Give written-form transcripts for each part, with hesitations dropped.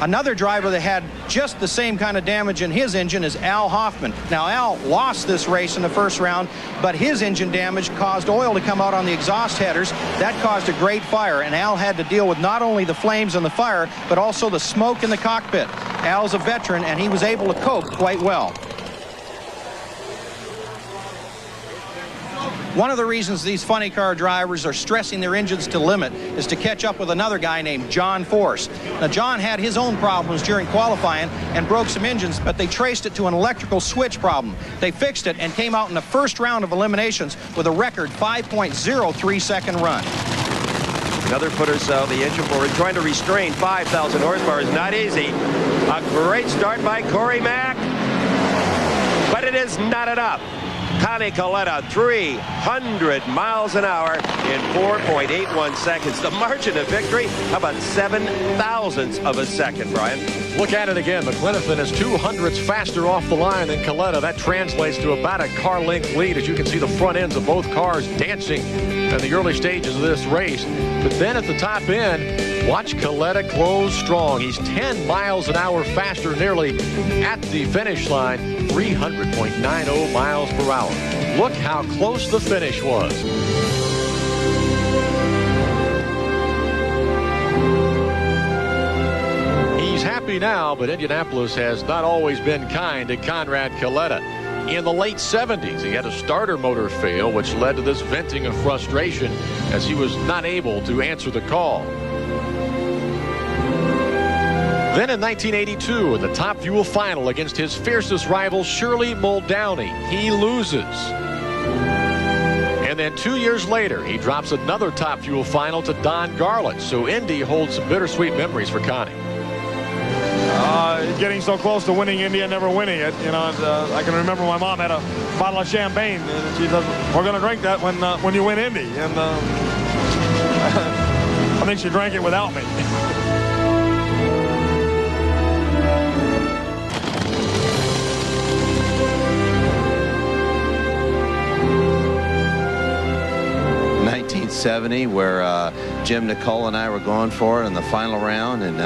Another driver that had just the same kind of damage in his engine is Al Hoffman. Now, Al lost this race in the first round, but his engine damage caused oil to come out on the exhaust headers. That caused a great fire, and Al had to deal with not only the flames and the fire, but also the smoke in the cockpit. Al's a veteran, and he was able to cope quite well. One of the reasons these funny car drivers are stressing their engines to limit is to catch up with another guy named John Force. Now, John had his own problems during qualifying and broke some engines, but they traced it to an electrical switch problem. They fixed it and came out in the first round of eliminations with a record 5.03-second run. Another foot or so, the engine forward, trying to restrain 5,000 horsepower is not easy. A great start by Corey Mack, but it is not enough. Connie Coletta, 300 miles an hour in 4.81 seconds. The margin of victory, how about 7 thousandths of a second, Brian? Look at it again. McLenithan is 200ths faster off the line than Coletta. That translates to about a car length lead. As you can see, the front ends of both cars dancing in the early stages of this race. But then at the top end, watch Coletta close strong. He's 10 miles an hour faster nearly at the finish line, 300.90 miles per hour. Look how close the finish was. He's happy now, but Indianapolis has not always been kind to Conrad Coletta. In the late 70s, he had a starter motor fail, which led to this venting of frustration as he was not able to answer the call. Then in 1982, in the Top Fuel final against his fiercest rival, Shirley Muldowney, he loses. And then 2 years later, he drops another Top Fuel final to Don Garlits. So Indy holds some bittersweet memories for Connie. Getting so close to winning Indy and never winning it. You know, I can remember my mom had a bottle of champagne, and she said, "We're going to drink that when you win Indy." And I think she drank it without me. '70, where Jim Nicole and I were going for it in the final round, and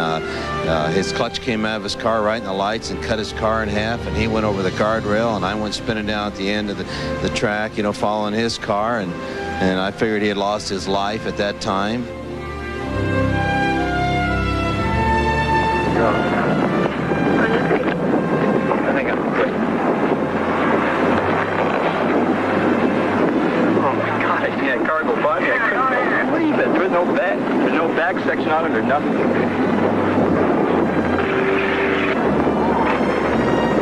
his clutch came out of his car right in the lights and cut his car in half, and he went over the guardrail, and I went spinning down at the end of the track, you know, following his car, and I figured he had lost his life at that time. I think I'm good. Oh my God, I see that car go by me. What do you mean? There's no back section on it or nothing.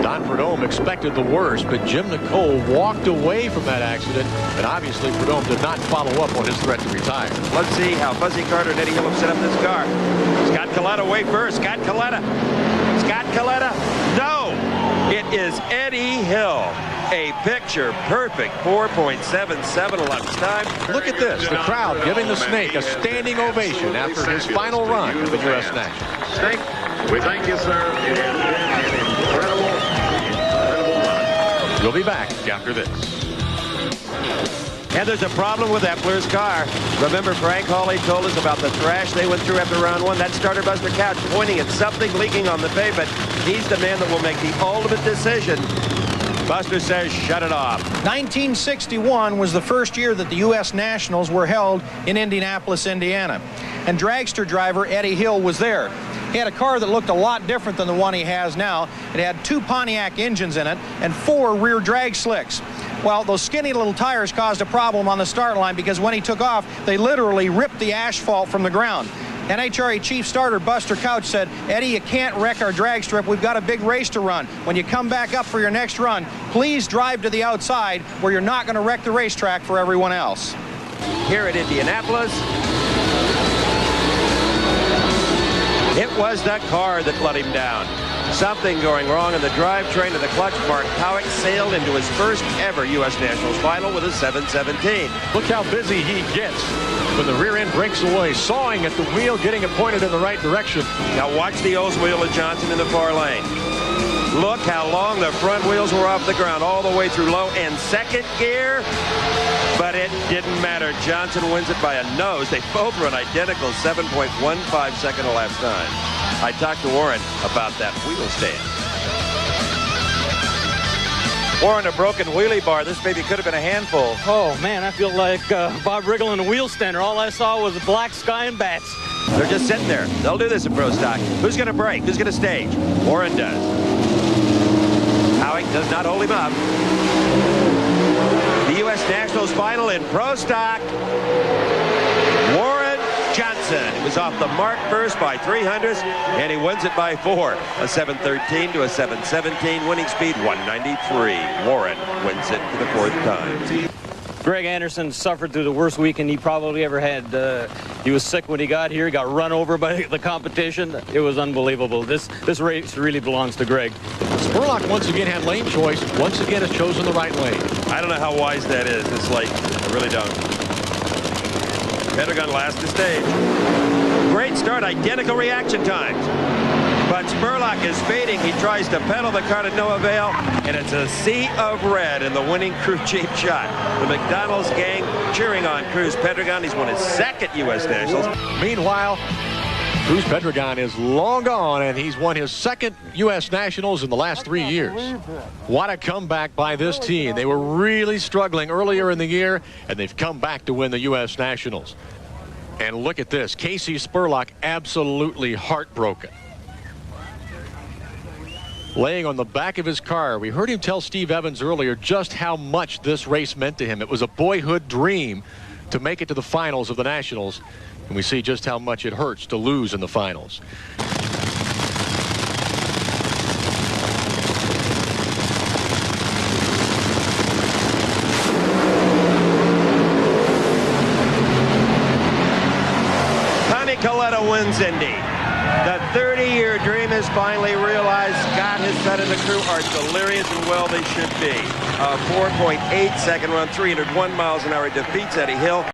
Don Prudhomme expected the worst, but Jim Nicole walked away from that accident, and obviously Prudhomme did not follow up on his threat to retire. Let's see how Buzzy Carter and Eddie Hill have set up this car. Scott Coletta way first. Scott Coletta. Scott Coletta. No! It is Eddie Hill. A picture-perfect 4.77 elapsed time. Look at this. The crowd giving the Snake a standing ovation after his final run at the U.S. Nationals. Snake, we thank you, sir. It has been an incredible run. We'll be back after this. And there's a problem with Epler's car. Remember, Frank Hawley told us about the thrash they went through after round one. That starter Buster Couch pointing at something leaking on the pavement. He's the man that will make the ultimate decision. Buster says shut it off. 1961 was the first year that the U.S. Nationals were held in Indianapolis, Indiana. And dragster driver Eddie Hill was there. He had a car that looked a lot different than the one he has now. It had 2 Pontiac engines in it and 4 rear drag slicks. Well, those skinny little tires caused a problem on the start line because when he took off, they literally ripped the asphalt from the ground. NHRA chief starter Buster Couch said, "Eddie, you can't wreck our drag strip. We've got a big race to run. When you come back up for your next run, please drive to the outside where you're not going to wreck the racetrack for everyone else." Here at Indianapolis, it was the car that let him down. Something going wrong in the drivetrain of the clutch. Mark Howick sailed into his first ever U.S. Nationals final with a 717. Look how busy he gets when the rear end breaks away, sawing at the wheel, getting it pointed in the right direction. Now watch the O's wheel of Johnson in the far lane. Look how long the front wheels were off the ground all the way through low and second gear. But it didn't matter. Johnson wins it by a nose. They both run identical 7.15 second elapsed time. I talked to Warren about that wheel stand. Warren, a broken wheelie bar. This baby could have been a handful. Oh, man, I feel like Bob Riggle in a wheel stander. All I saw was black sky and bats. They're just sitting there. They'll do this in pro stock. Who's going to break? Who's going to stage? Warren does. Howick does not hold him up. The U.S. Nationals final in pro stock. Warren Johnson. It was off the mark first by 300ths, and he wins it by 4. A 7:13 to a 7:17, winning speed 193. Warren wins it for the 4th time. Greg Anderson suffered through the worst weekend he probably ever had. He was sick when he got here. He got run over by the competition. It was unbelievable. This race really belongs to Greg. Spurlock once again had lane choice. Once again has chosen the right lane. I don't know how wise that is. It's like, I really don't. Pedregon last to stage. Great start, identical reaction times. But Spurlock is fading. He tries to pedal the car to no avail, and it's a sea of red in the winning crew chief shot. The McDonald's gang cheering on Cruz Pedregon. He's won his 2nd U.S. Nationals. Meanwhile, Cruz Pedregon is long gone, and he's won his 2nd U.S. Nationals in the last 3 years. What a comeback by this team. They were really struggling earlier in the year, and they've come back to win the U.S. Nationals. And look at this. Casey Spurlock absolutely heartbroken. Laying on the back of his car. We heard him tell Steve Evans earlier just how much this race meant to him. It was a boyhood dream to make it to the finals of the Nationals. And we see just how much it hurts to lose in the finals. Tommy Coletta wins Indy. The 30-year dream is finally realized. Scott, his son, and the crew are delirious and well they should be. A 4.8 second run, 301 miles an hour, defeats Eddie Hill.